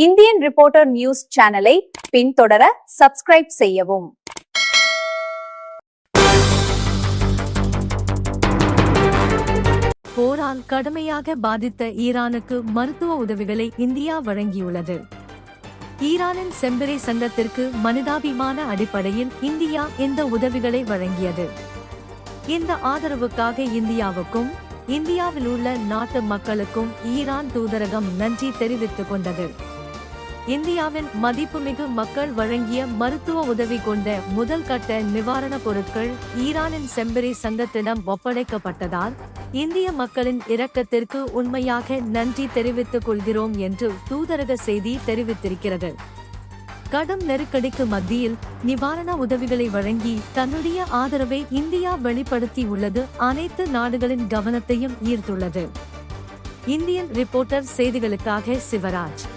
Indian reporter news சேனலை பின்தொடர subscribe செய்யவும். போரால் கடுமையாக பாதித்த ஈரானுக்கு மருத்துவ உதவிகளை இந்தியா வழங்கியுள்ளது. ஈரானின் செம்பெரி சங்கத்திற்கு மனிதாபிமான அடிப்படையில் இந்தியா இந்த உதவிகளை வழங்கியது. இந்த ஆதரவுக்காக இந்தியாவுக்கும் இந்தியாவில் உள்ள நாட்டு மக்களுக்கும் ஈரான் தூதரகம் நன்றி தெரிவித்துக் கொண்டது. இந்தியாவின் மதிப்புமிகு மக்கள் வழங்கிய மருத்துவ உதவி கொண்ட முதல் கட்ட நிவாரணப் பொருட்கள் ஈரானின் செம்பெரி சங்கத்திடம் ஒப்படைக்கப்பட்டதால் இந்திய மக்களின் இரக்கத்திற்கு உண்மையாக நன்றி தெரிவித்துக் கொள்கிறோம் என்று தூதரக செய்தி தெரிவித்திருக்கிறது. கடும் நெருக்கடிக்கு மத்தியில் நிவாரண உதவிகளை வழங்கி தன்னுடைய ஆதரவை இந்தியா வெளிப்படுத்தியுள்ளது அனைத்து நாடுகளின் கவனத்தையும் ஈர்த்துள்ளது. இந்தியன் ரிப்போர்ட்டர் செய்திகளுக்காக சிவராஜ்.